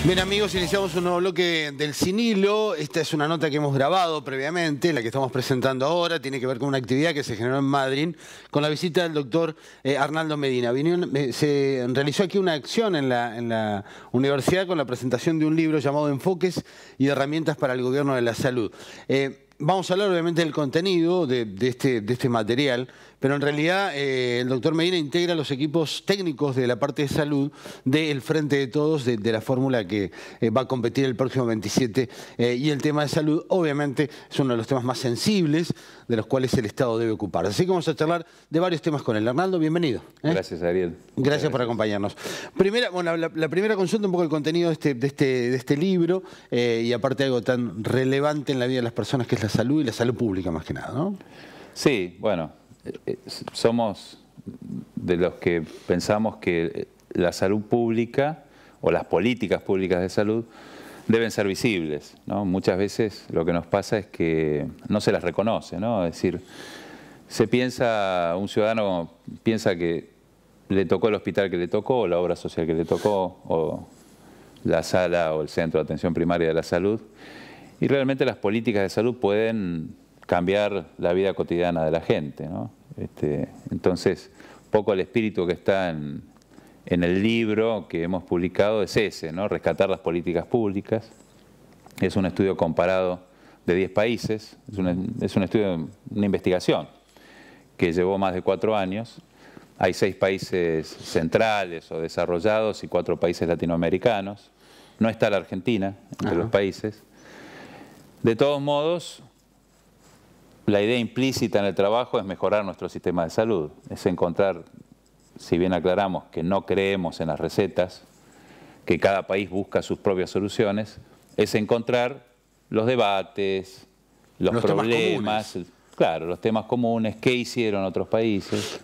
Bien, amigos, iniciamos un nuevo bloque del Sin Hilo. Esta es una nota que hemos grabado previamente, la que estamos presentando ahora. Tiene que ver con una actividad que se generó en Madrid con la visita del doctor Arnaldo Medina. Se realizó aquí una acción en la universidad con la presentación de un libro llamado Enfoques y herramientas para el gobierno de la salud. Vamos a hablar obviamente del contenido de este material, pero en realidad el doctor Medina integra los equipos técnicos de la parte de salud del Frente de Todos, de la fórmula que va a competir el próximo 27. Y el tema de salud obviamente es uno de los temas más sensibles de los cuales el Estado debe ocupar. Así que vamos a charlar de varios temas con él. Arnaldo, bienvenido. Gracias, Ariel. Gracias por acompañarnos. La primera consulta, un poco el contenido de este libro y aparte algo tan relevante en la vida de las personas que es la salud y la salud pública más que nada, ¿no? Sí, bueno, somos de los que pensamos que la salud pública o las políticas públicas de salud deben ser visibles, ¿no? Muchas veces lo que nos pasa es que no se las reconoce, ¿no? Es decir, un ciudadano piensa que le tocó el hospital que le tocó, o la obra social que le tocó, o la sala o el centro de atención primaria de la salud, y realmente las políticas de salud pueden cambiar la vida cotidiana de la gente, ¿no? Entonces, un poco el espíritu que está en el libro que hemos publicado es ese, ¿no? Rescatar las políticas públicas. Es un estudio comparado de 10 países, es un estudio, una investigación que llevó más de 4 años. Hay 6 países centrales o desarrollados y 4 países latinoamericanos. No está la Argentina entre los países. De todos modos, la idea implícita en el trabajo es mejorar nuestro sistema de salud. Es encontrar, si bien aclaramos que no creemos en las recetas, que cada país busca sus propias soluciones, es encontrar los debates, los problemas, claro, los temas comunes, qué hicieron otros países,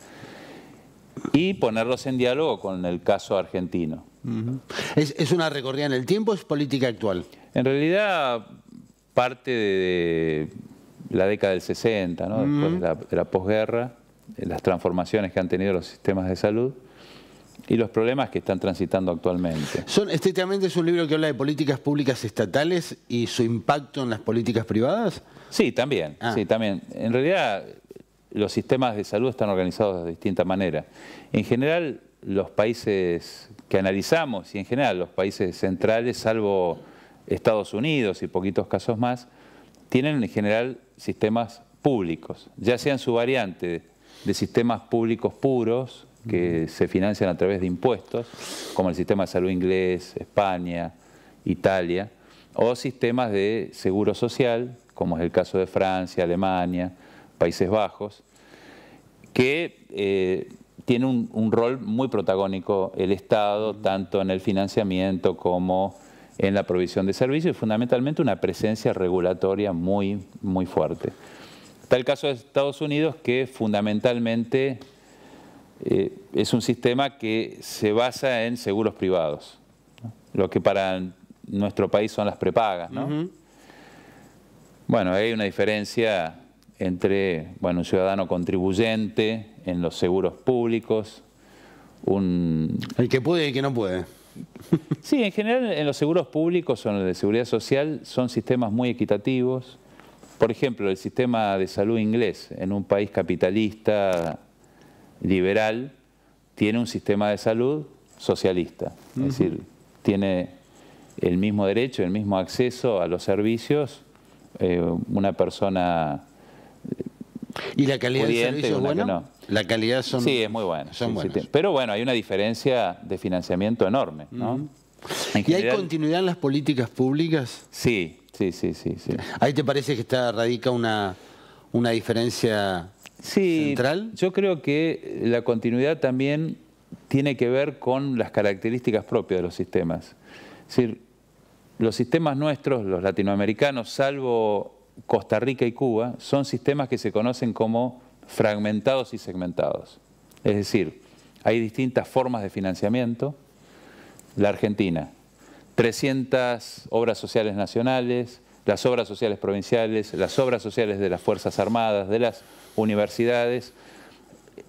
y ponerlos en diálogo con el caso argentino. ¿Es una recorrida en el tiempo o es política actual? En realidad, parte de la década del 60, ¿no? Después de la posguerra, las transformaciones que han tenido los sistemas de salud y los problemas que están transitando actualmente. ¿Estrictamente es un libro que habla de políticas públicas estatales y su impacto en las políticas privadas? Sí, también. Sí, también. En realidad, los sistemas de salud están organizados de distinta manera. En general, los países que analizamos y en general los países centrales, salvo Estados Unidos y poquitos casos más, tienen en general sistemas públicos, ya sea en su variante de sistemas públicos puros que se financian a través de impuestos, como el sistema de salud inglés, España, Italia, o sistemas de seguro social, como es el caso de Francia, Alemania, Países Bajos, que tiene un rol muy protagónico el Estado, tanto en el financiamiento como en la provisión de servicios y fundamentalmente una presencia regulatoria muy, muy fuerte. Está el caso de Estados Unidos, que fundamentalmente es un sistema que se basa en seguros privados, ¿no? Lo que para nuestro país son las prepagas, ¿no? Bueno, hay una diferencia entre un ciudadano contribuyente en los seguros públicos, el que puede y el que no puede. Sí, en general en los seguros públicos o en el de seguridad social son sistemas muy equitativos. Por ejemplo, el sistema de salud inglés en un país capitalista, liberal, tiene un sistema de salud socialista. Es decir, tiene el mismo derecho, el mismo acceso a los servicios, una persona ¿Y la calidad del pudiente, servicio es buena? No. La calidad Sí, es muy buena. Son buenas. Pero bueno, hay una diferencia de financiamiento enorme, ¿no? ¿Y hay continuidad en las políticas públicas? Sí. ¿Ahí te parece que radica una diferencia central? Yo creo que la continuidad también tiene que ver con las características propias de los sistemas. Es decir, los sistemas nuestros, los latinoamericanos, salvo Costa Rica y Cuba, son sistemas que se conocen como fragmentados y segmentados. Es decir, hay distintas formas de financiamiento. La Argentina, 300 obras sociales nacionales, las obras sociales provinciales, las obras sociales de las Fuerzas Armadas, de las universidades,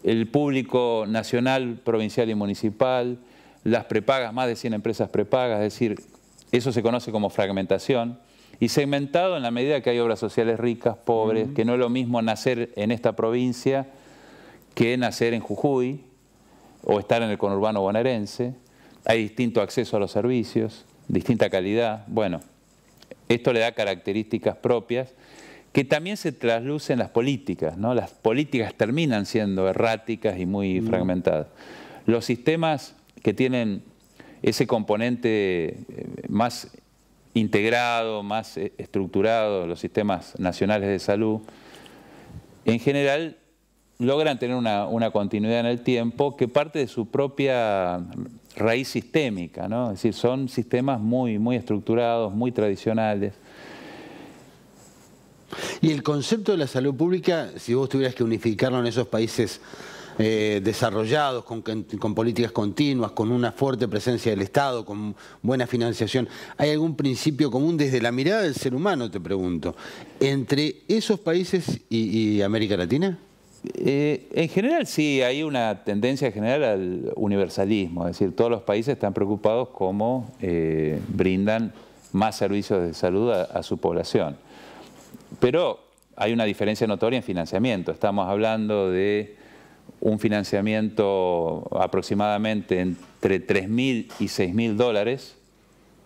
el público nacional, provincial y municipal, las prepagas, más de 100 empresas prepagas, es decir, eso se conoce como fragmentación, y segmentado en la medida que hay obras sociales ricas, pobres, que no es lo mismo nacer en esta provincia que nacer en Jujuy o estar en el conurbano bonaerense. Hay distinto acceso a los servicios, distinta calidad. Bueno, esto le da características propias que también se traslucen en las políticas, ¿no? Las políticas terminan siendo erráticas y muy fragmentadas. Los sistemas que tienen ese componente más integrado, más estructurado, los sistemas nacionales de salud, en general logran tener una continuidad en el tiempo que parte de su propia raíz sistémica, ¿no? Es decir, son sistemas muy estructurados, muy tradicionales. Y el concepto de la salud pública, si vos tuvieras que unificarlo en esos países desarrollados, con políticas continuas, con una fuerte presencia del Estado, con buena financiación, ¿hay algún principio común desde la mirada del ser humano, te pregunto, entre esos países y América Latina? En general sí, hay una tendencia general al universalismo, es decir, todos los países están preocupados cómo brindan más servicios de salud a su población. Pero hay una diferencia notoria en financiamiento. Estamos hablando de un financiamiento aproximadamente entre $3.000 y $6.000,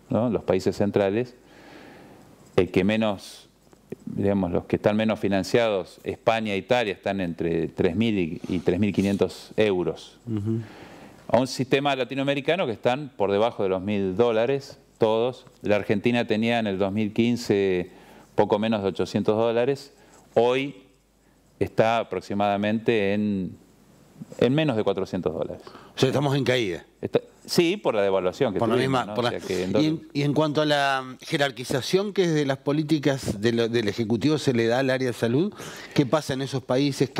¿no? Los países centrales. El que menos, digamos, los que están menos financiados, España e Italia, están entre 3.000 y 3.500 euros. A un sistema latinoamericano que están por debajo de los $1.000, todos. La Argentina tenía en el 2015 poco menos de $800, hoy está aproximadamente en menos de $400. O sea, estamos en caída. Sí, por la devaluación que tuvimos, ¿no? Y en cuanto a la jerarquización que desde las políticas del Ejecutivo se le da al área de salud, ¿qué pasa en esos países?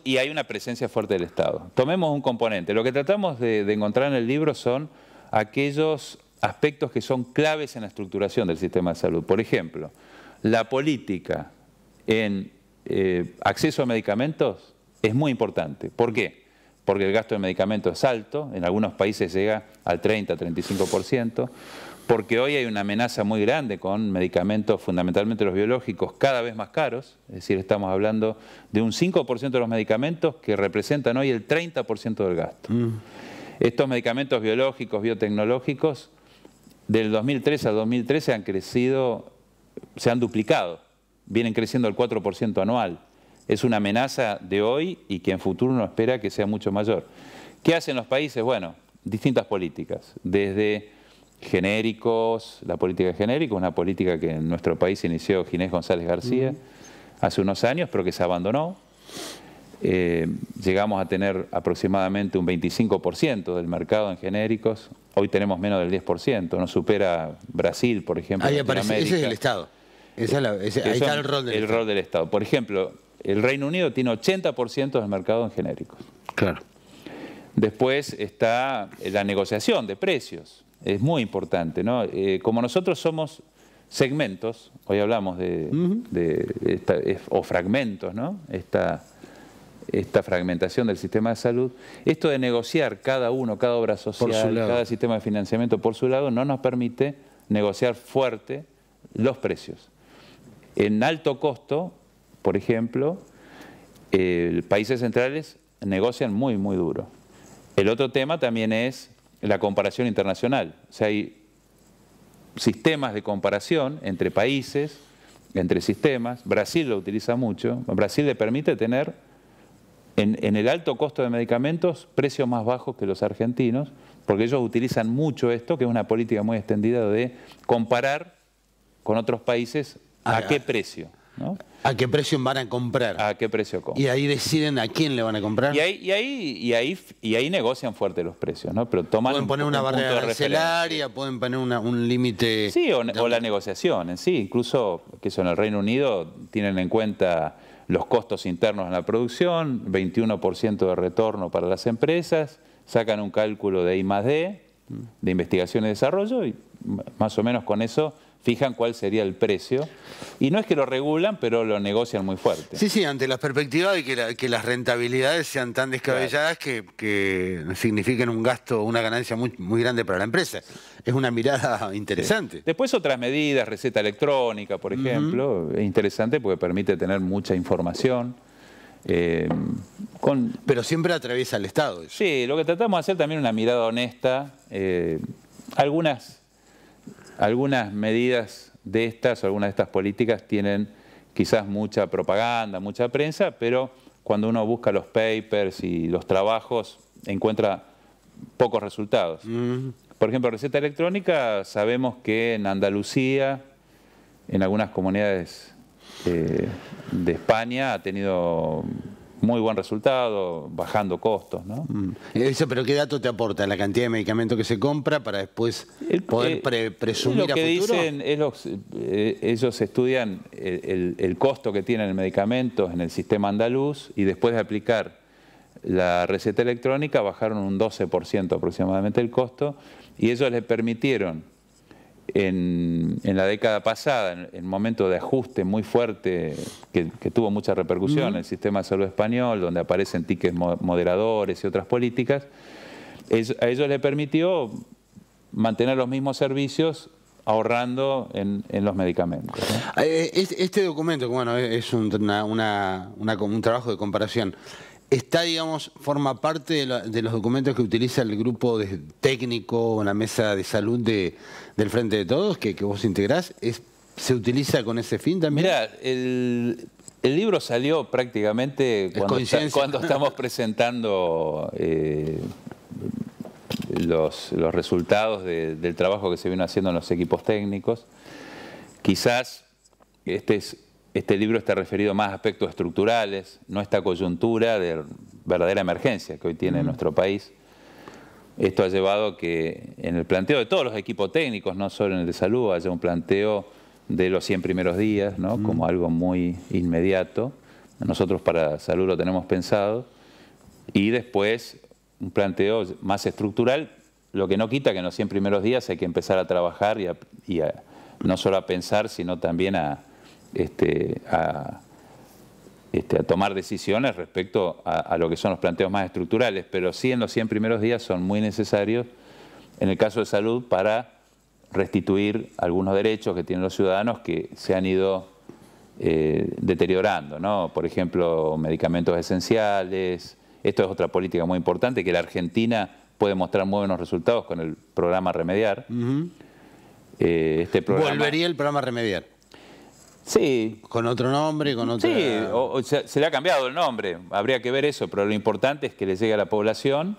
Y hay una presencia fuerte del Estado. Tomemos un componente. Lo que tratamos de encontrar en el libro son aquellos aspectos que son claves en la estructuración del sistema de salud. Por ejemplo, la política en acceso a medicamentos es muy importante. ¿Por qué? Porque el gasto de medicamentos es alto, en algunos países llega al 30-35%, porque hoy hay una amenaza muy grande con medicamentos, fundamentalmente los biológicos, cada vez más caros, es decir, estamos hablando de un 5% de los medicamentos que representan hoy el 30% del gasto. Estos medicamentos biológicos, biotecnológicos, del 2003 al 2013 han crecido, se han duplicado, vienen creciendo al 4% anual. Es una amenaza de hoy y que en futuro uno espera que sea mucho mayor. ¿Qué hacen los países? Bueno, distintas políticas, desde genéricos, la política de genéricos, una política que en nuestro país inició Ginés González García hace unos años, pero que se abandonó. Llegamos a tener aproximadamente un 25% del mercado en genéricos, hoy tenemos menos del 10%, nos supera Brasil, por ejemplo. Ahí aparece, ese es el Estado. Ahí está el rol del Estado. Por ejemplo, el Reino Unido tiene 80% del mercado en genéricos. Claro. Después está la negociación de precios, es muy importante, ¿no? Como nosotros somos segmentos, hoy hablamos o fragmentos, ¿no? Esta fragmentación del sistema de salud, esto de negociar cada obra social, cada sistema de financiamiento por su lado, no nos permite negociar fuerte los precios. En alto costo, por ejemplo, países centrales negocian muy duro. El otro tema también es la comparación internacional. O sea, hay sistemas de comparación entre países, entre sistemas. Brasil lo utiliza mucho. Brasil le permite tener en el alto costo de medicamentos precios más bajos que los argentinos, porque ellos utilizan mucho esto, que es una política muy extendida de comparar con otros países a qué precio, ¿no? ¿A qué precio van a comprar? ¿A qué precio compran? Y ahí deciden a quién le van a comprar. Y ahí negocian fuerte los precios, ¿no? Pero pueden poner una barrera arancelaria, pueden poner un límite. Sí, o la negociación en sí. Incluso que eso en el Reino Unido tienen en cuenta los costos internos en la producción, 21% de retorno para las empresas, sacan un cálculo de I+D, de investigación y desarrollo, y más o menos con eso fijan cuál sería el precio. Y no es que lo regulan, pero lo negocian muy fuerte. Sí, sí, ante la perspectiva de que las rentabilidades sean tan descabelladas que signifiquen un gasto, una ganancia muy grande para la empresa. Es una mirada interesante. Sí. Después otras medidas, receta electrónica, por ejemplo, es interesante porque permite tener mucha información. Pero siempre atraviesa el Estado. Eso. Sí, lo que tratamos de hacer también es una mirada honesta. Algunas medidas de estas, algunas de estas políticas tienen quizás mucha propaganda, mucha prensa, pero cuando uno busca los papers y los trabajos, encuentra pocos resultados. Por ejemplo, receta electrónica, sabemos que en Andalucía, en algunas comunidades de España, ha tenido muy buen resultado, bajando costos, ¿no? Eso, pero ¿qué dato te aporta? ¿La cantidad de medicamentos que se compra para después poder presumir lo que a futuro? dicen es ellos estudian el costo que tienen el medicamento en el sistema andaluz y después de aplicar la receta electrónica bajaron un 12% aproximadamente el costo y ellos les permitieron en la década pasada, en un momento de ajuste muy fuerte que tuvo mucha repercusión en el sistema de salud español, donde aparecen tickets moderadores y otras políticas, a ellos les permitió mantener los mismos servicios ahorrando en los medicamentos, ¿no? Este documento, que bueno, es un trabajo de comparación, está, digamos, forma parte de los documentos que utiliza el grupo técnico o la mesa de salud del Frente de Todos, que vos integrás. ¿Se utiliza con ese fin también? Mirá, el libro salió prácticamente cuando estamos presentando los resultados del trabajo que se vino haciendo en los equipos técnicos. Quizás este libro está referido más a aspectos estructurales, no a esta coyuntura de verdadera emergencia que hoy tiene nuestro país. Esto ha llevado a que en el planteo de todos los equipos técnicos, no solo en el de salud, haya un planteo de los 100 primeros días, ¿no? Como algo muy inmediato. Nosotros para salud lo tenemos pensado. Y después un planteo más estructural, lo que no quita que en los 100 primeros días hay que empezar a trabajar y no solo a pensar, sino también a tomar decisiones respecto a lo que son los planteos más estructurales, pero sí en los 100 primeros días son muy necesarios, en el caso de salud, para restituir algunos derechos que tienen los ciudadanos que se han ido deteriorando, ¿no? Por ejemplo, medicamentos esenciales. Esto es otra política muy importante, que la Argentina puede mostrar muy buenos resultados con el programa Remediar. ¿Volvería el programa Remediar? Sí. ¿Con otro nombre? Con otra... Sí, se le ha cambiado el nombre, habría que ver eso, pero lo importante es que le llegue a la población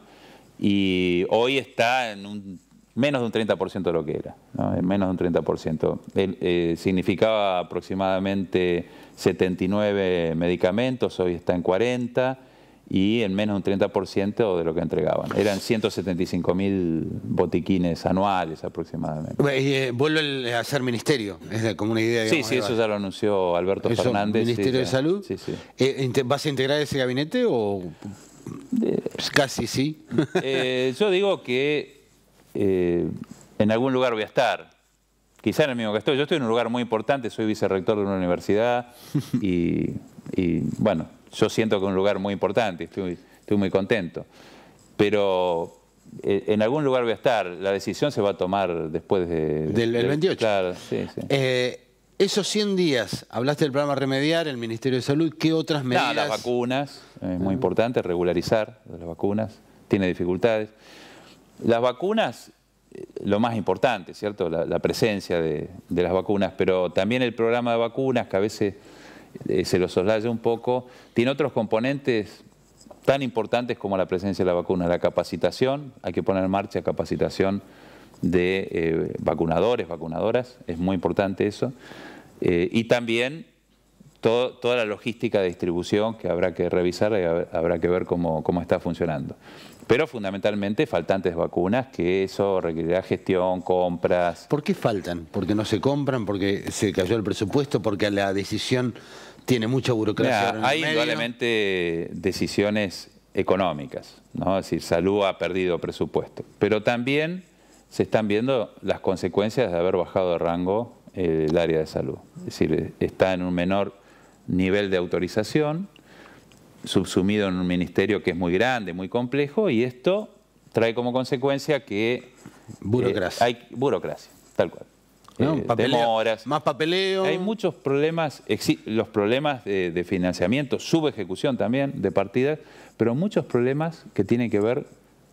y hoy está en menos de un 30% de lo que era, ¿no? En menos de un 30%. Significaba aproximadamente 79 medicamentos, hoy está en 40 y en menos de un 30% de lo que entregaban. Eran 175.000 botiquines anuales aproximadamente. Vuelve a ser ministerio, es como una idea. Digamos, sí, eso ya lo anunció Alberto Fernández. ¿Ministerio de Salud? Sí, sí. ¿Vas a integrar ese gabinete o casi sí? Yo digo que en algún lugar voy a estar. Quizá en el mismo que estoy. Yo estoy en un lugar muy importante, soy vicerrector de una universidad y bueno, yo siento que es un lugar muy importante, estoy muy contento. Pero en algún lugar voy a estar. La decisión se va a tomar después del 28. Claro, sí, sí. Esos 100 días, hablaste del programa Remediar, el Ministerio de Salud, ¿qué otras medidas? Las vacunas, es muy importante, regularizar las vacunas, tiene dificultades. Las vacunas, lo más importante, ¿cierto? La presencia de las vacunas, pero también el programa de vacunas, que a veces se lo soslaya un poco, tiene otros componentes tan importantes como la presencia de la vacuna. La capacitación, hay que poner en marcha capacitación de vacunadores, vacunadoras, es muy importante eso. Y también toda la logística de distribución que habrá que revisar, habrá que ver cómo está funcionando. Pero fundamentalmente faltantes vacunas, que eso requerirá gestión, compras. ¿Por qué faltan? ¿Porque no se compran? ¿Porque se cayó el presupuesto? ¿Porque la decisión tiene mucha burocracia? Hay indudablemente decisiones económicas, ¿no? Es decir, salud ha perdido presupuesto. Pero también se están viendo las consecuencias de haber bajado de rango el área de salud. Es decir, está en un menor nivel de autorización, subsumido en un ministerio que es muy grande, muy complejo, y esto trae como consecuencia que burocracia. Hay burocracia, tal cual. ¿No? Demoras. Más papeleo. Hay muchos problemas, los problemas de financiamiento, subejecución también de partidas, pero muchos problemas que tienen que ver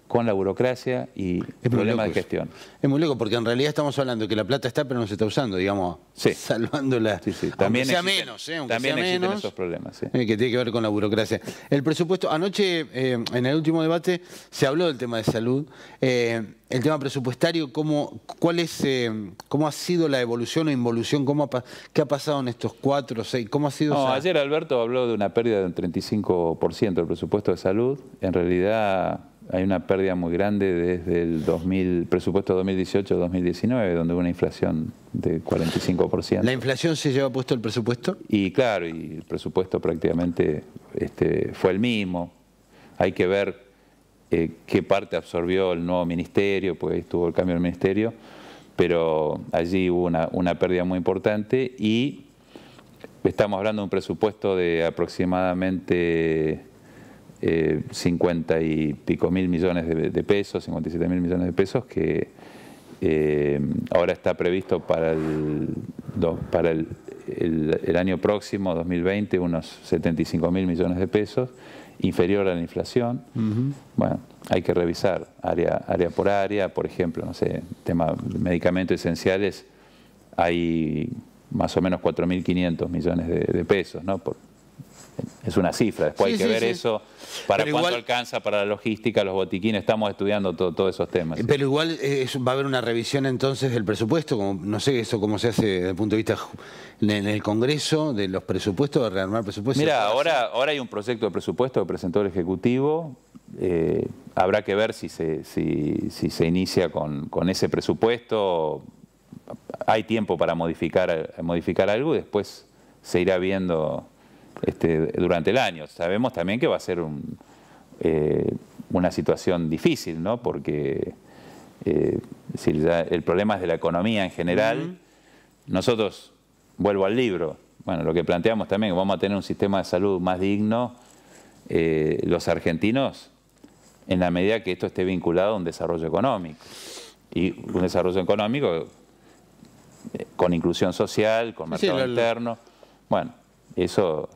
con la burocracia y problemas de gestión. Es muy loco porque en realidad estamos hablando de que la plata está pero no se está usando, digamos, sí. salvándola. Sí, sí. También aunque sea existen, menos, aunque también sea existen menos, esos problemas. Sí. Que tiene que ver con la burocracia. El presupuesto, anoche en el último debate se habló del tema de salud. El tema presupuestario, ¿cómo ha sido la evolución o involución? ¿Qué ha pasado en estos 4 o 6? ¿Cómo ha sido? No, ayer Alberto habló de una pérdida de un 35% del presupuesto de salud. En realidad hay una pérdida muy grande desde el presupuesto 2018-2019, donde hubo una inflación de 45%. ¿La inflación se lleva puesto el presupuesto? Y claro, y el presupuesto prácticamente fue el mismo. Hay que ver qué parte absorbió el nuevo ministerio, porque estuvo el cambio del ministerio, pero allí hubo una pérdida muy importante y estamos hablando de un presupuesto de aproximadamente 50 y pico mil millones de pesos, 57 mil millones de pesos, que ahora está previsto para el año próximo, 2020, unos 75 mil millones de pesos, inferior a la inflación. Bueno, hay que revisar área por área, por ejemplo, no sé, tema de medicamentos esenciales, hay más o menos 4.500 millones de pesos, ¿no? Es una cifra, después hay que ver eso, para cuánto igual alcanza para la logística, los botiquines, estamos estudiando todos esos temas. Pero igual va a haber una revisión entonces del presupuesto, como, no sé eso cómo se hace desde el punto de vista en el Congreso, de los presupuestos, de rearmar presupuestos. Mira, ahora hay un proyecto de presupuesto que presentó el Ejecutivo, habrá que ver si se inicia con ese presupuesto, hay tiempo para modificar algo y después se irá viendo durante el año. Sabemos también que va a ser una situación difícil, ¿no? Porque el problema es de la economía en general. Nosotros, vuelvo al libro, bueno, lo que planteamos también, que vamos a tener un sistema de salud más digno, los argentinos, en la medida que esto esté vinculado a un desarrollo económico. Y un desarrollo económico con inclusión social, con mercado interno. Bueno, eso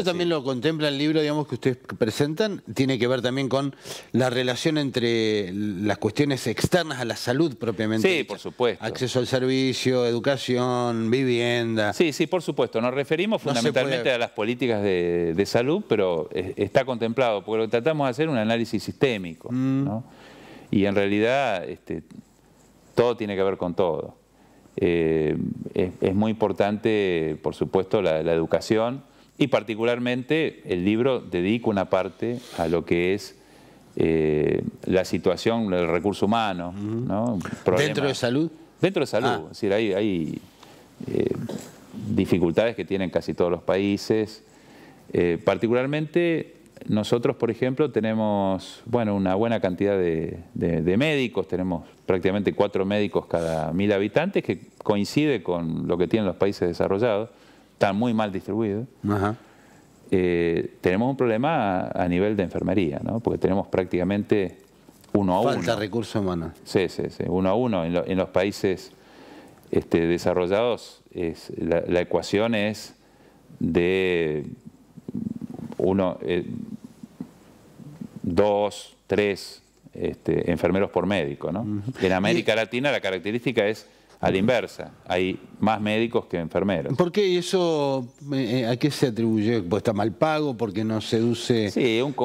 también lo contempla el libro, digamos, que ustedes presentan, tiene que ver también con la relación entre las cuestiones externas a la salud propiamente. Sí, por supuesto. Acceso al servicio, educación, vivienda. Sí, por supuesto. Nos referimos fundamentalmente a las políticas de salud, pero está contemplado, porque lo que tratamos de hacer es un análisis sistémico, ¿no? Y en realidad todo tiene que ver con todo. Es muy importante, por supuesto, la educación. Y particularmente el libro dedica una parte a lo que es la situación del recurso humano, ¿no? ¿Dentro de salud? Dentro de salud. Es decir, hay dificultades que tienen casi todos los países. Particularmente nosotros, por ejemplo, tenemos una buena cantidad de médicos. Tenemos prácticamente 4 médicos cada 1000 habitantes, que coincide con lo que tienen los países desarrollados. Están muy mal distribuidos. Tenemos un problema a nivel de enfermería, ¿no? Porque tenemos prácticamente 1 a 1. Falta recursos humanos. Sí, 1 a 1. En los países desarrollados la ecuación es de 2, 3 enfermeros por médico, ¿no? En América Latina la característica es a la inversa, hay más médicos que enfermeros. ¿Por qué? ¿Y eso a qué se atribuye? ¿Porque está mal pago? ¿Porque no seduce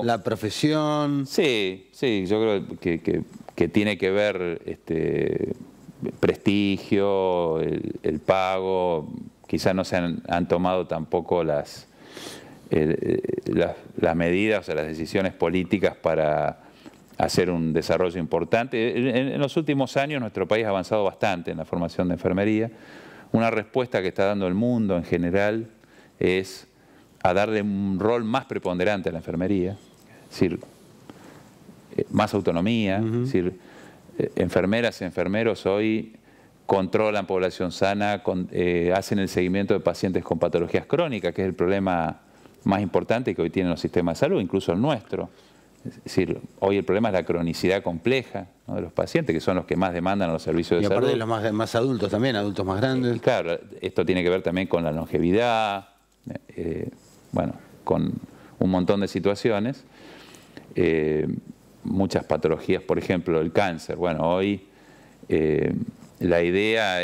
la profesión? Sí, yo creo que tiene que ver prestigio, el pago. Quizás no se han tomado tampoco las medidas, o sea, las decisiones políticas para hacer un desarrollo importante. En los últimos años nuestro país ha avanzado bastante en la formación de enfermería. Una respuesta que está dando el mundo en general es a darle un rol más preponderante a la enfermería, es decir, más autonomía, es decir, enfermeras y enfermeros hoy controlan población sana, hacen el seguimiento de pacientes con patologías crónicas, que es el problema más importante que hoy tienen los sistemas de salud, incluso el nuestro. Es decir, hoy el problema es la cronicidad compleja, ¿no?, de los pacientes, que son los que más demandan a los servicios de salud. Y aparte de los más adultos también, adultos más grandes. Claro, esto tiene que ver también con la longevidad, bueno, con un montón de situaciones. Muchas patologías, por ejemplo, el cáncer. Bueno, hoy la idea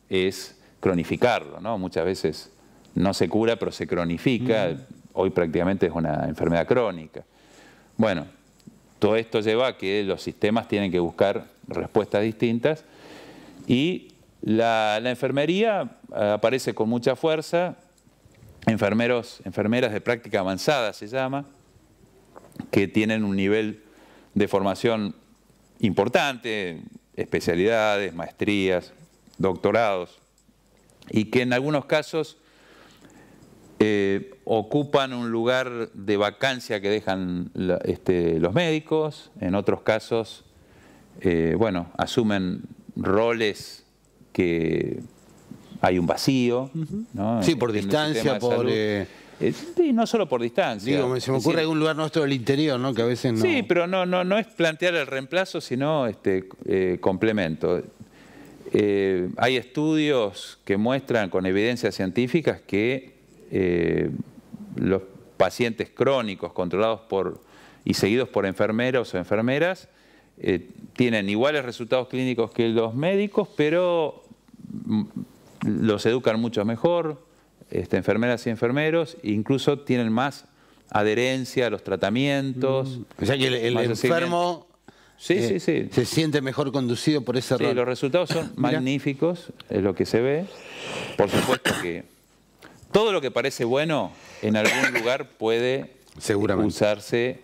es cronificarlo, ¿no? Muchas veces no se cura, pero se cronifica. Hoy prácticamente es una enfermedad crónica. Bueno, todo esto lleva a que los sistemas tienen que buscar respuestas distintas y la enfermería aparece con mucha fuerza. Enfermeras de práctica avanzada se llama, que tienen un nivel de formación importante, especialidades, maestrías, doctorados, y que en algunos casos ocupan un lugar de vacancia que dejan los médicos, en otros casos, bueno, asumen roles que hay un vacío, ¿no? Sí, por distancia, por... Sí, no solo por distancia. Digo, se me ocurre algún lugar nuestro del interior, ¿no? Que a veces no... Sí, pero no es plantear el reemplazo, sino complemento. Hay estudios que muestran con evidencias científicas que los pacientes crónicos controlados y seguidos por enfermeros o enfermeras tienen iguales resultados clínicos que los médicos, pero los educan mucho mejor, enfermeras y enfermeros, incluso tienen más adherencia a los tratamientos. O sea que el enfermo sí. se siente mejor conducido por ese rol. Sí, los resultados son magníficos, es lo que se ve. Por supuesto que todo lo que parece bueno en algún lugar puede usarse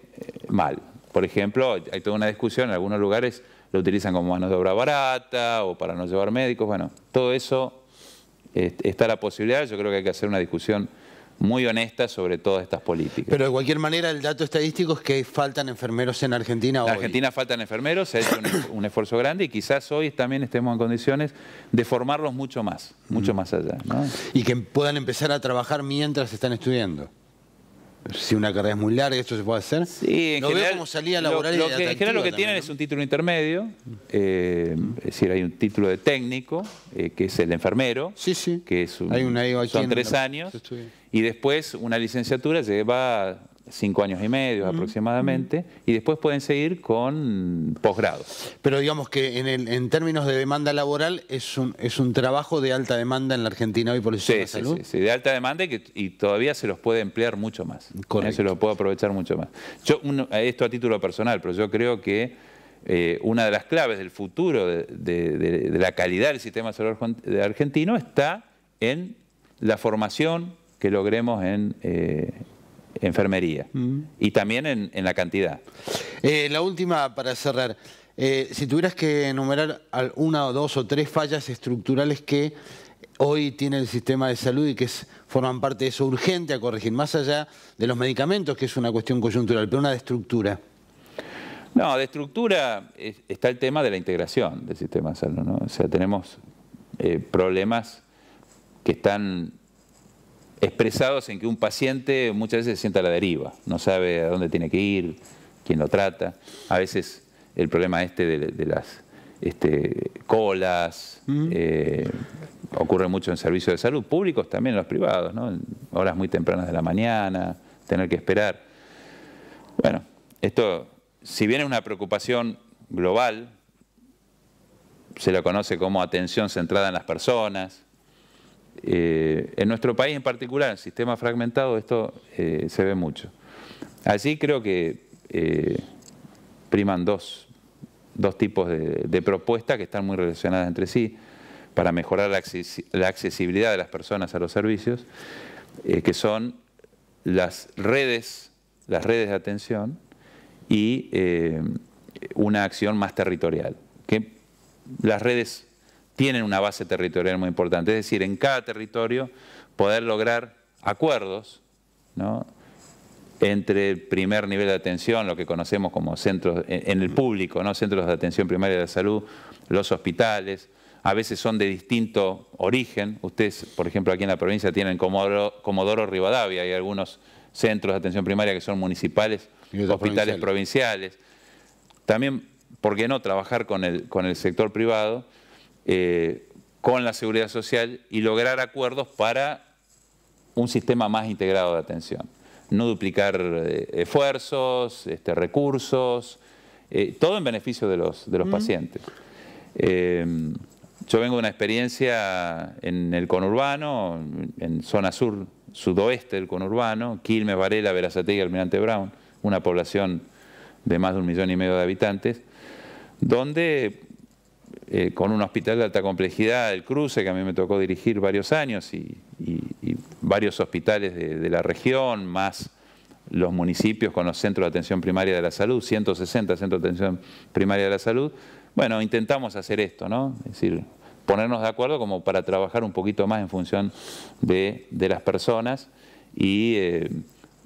mal. Por ejemplo, hay toda una discusión, en algunos lugares lo utilizan como mano de obra barata o para no llevar médicos. Bueno, todo eso está la posibilidad. Yo creo que hay que hacer una discusión muy honesta sobre todas estas políticas. Pero de cualquier manera el dato estadístico es que faltan enfermeros en Argentina hoy. En Argentina faltan enfermeros, se ha hecho un esfuerzo grande y quizás hoy también estemos en condiciones de formarlos mucho más allá, ¿no? Y que puedan empezar a trabajar mientras están estudiando. Si una carrera es muy larga, ¿esto se puede hacer? Sí, en general, como salida laboral en general lo que tienen, ¿no?, es un título intermedio, es decir, hay un título de técnico, que es el enfermero, que es son 3 años, y después una licenciatura lleva 5 años y medio aproximadamente, y después pueden seguir con posgrado. Pero digamos que en términos de demanda laboral es un trabajo de alta demanda en la Argentina hoy por el sistema de salud. Sí, de alta demanda y todavía se los puede emplear mucho más. Correcto. Se los puede aprovechar mucho más. Esto a título personal, pero yo creo que una de las claves del futuro de la calidad del sistema de salud argentino está en la formación que logremos en enfermería y también en la cantidad. La última para cerrar. Si tuvieras que enumerar una o dos o tres fallas estructurales que hoy tiene el sistema de salud y que forman parte de eso urgente a corregir, más allá de los medicamentos, que es una cuestión coyuntural, pero una de estructura. No, de estructura está el tema de la integración del sistema de salud, ¿no? O sea, tenemos problemas que están expresados en que un paciente muchas veces se sienta a la deriva, no sabe a dónde tiene que ir, quién lo trata. A veces el problema de las colas ocurre mucho en servicios de salud públicos, también en los privados, ¿no? En horas muy tempranas de la mañana, tener que esperar. Bueno, esto, si bien es una preocupación global, se lo conoce como atención centrada en las personas. En nuestro país en particular, en el sistema fragmentado, esto se ve mucho. Allí creo que priman dos tipos de propuestas que están muy relacionadas entre sí para mejorar la accesibilidad de las personas a los servicios, que son las redes de atención y una acción más territorial. Que las redes tienen una base territorial muy importante, es decir, en cada territorio poder lograr acuerdos, ¿no?, entre el primer nivel de atención, lo que conocemos como centros, en el público, ¿no?, centros de atención primaria de la salud, los hospitales, a veces son de distinto origen. Ustedes, por ejemplo, aquí en la provincia tienen Comodoro Rivadavia, hay algunos centros de atención primaria que son municipales, hospitales provinciales. También, ¿por qué no trabajar con el sector privado, con la seguridad social y lograr acuerdos para un sistema más integrado de atención? No duplicar esfuerzos, recursos, todo en beneficio de los pacientes. Yo vengo de una experiencia en el conurbano, en zona sur, sudoeste del conurbano, Quilmes, Varela, Berazategui, Almirante Brown, una población de más de 1,5 millones de habitantes, donde con un hospital de alta complejidad, el Cruce, que a mí me tocó dirigir varios años, y varios hospitales de la región, más los municipios con los centros de atención primaria de la salud, 160 centros de atención primaria de la salud. Bueno, intentamos hacer esto, ¿no? Es decir, ponernos de acuerdo como para trabajar un poquito más en función de las personas y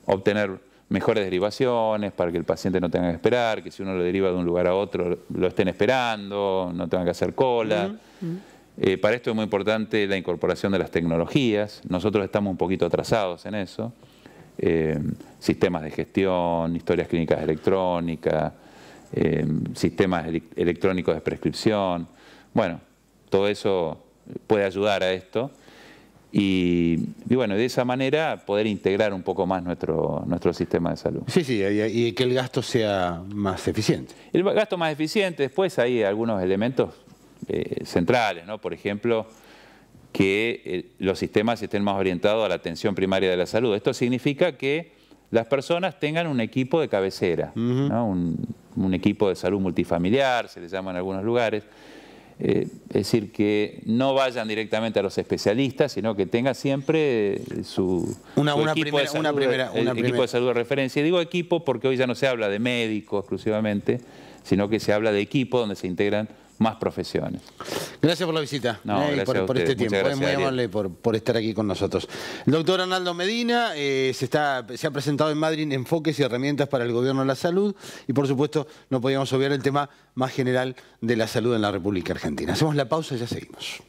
obtener mejores derivaciones para que el paciente no tenga que esperar, que si uno lo deriva de un lugar a otro lo estén esperando, no tengan que hacer cola. Para esto es muy importante la incorporación de las tecnologías. Nosotros estamos un poquito atrasados en eso. Sistemas de gestión, historias clínicas electrónicas, sistemas electrónicos de prescripción. Bueno, todo eso puede ayudar a esto. Y bueno, de esa manera poder integrar un poco más nuestro sistema de salud. Sí, sí, y que el gasto sea más eficiente. El gasto más eficiente, después hay algunos elementos centrales, ¿no? Por ejemplo, que los sistemas estén más orientados a la atención primaria de la salud. Esto significa que las personas tengan un equipo de cabecera, ¿no? Un equipo de salud multifamiliar, se le llama en algunos lugares. Es decir, que no vayan directamente a los especialistas, sino que tengan siempre su equipo de salud de referencia. Y digo equipo porque hoy ya no se habla de médico exclusivamente, sino que se habla de equipo donde se integran más profesiones. Gracias por la visita, y por este tiempo. Muy amable por estar aquí con nosotros. El doctor Arnaldo Medina se ha presentado en Madrid Enfoques y Herramientas para el Gobierno de la Salud y, por supuesto, no podíamos obviar el tema más general de la salud en la República Argentina. Hacemos la pausa y ya seguimos.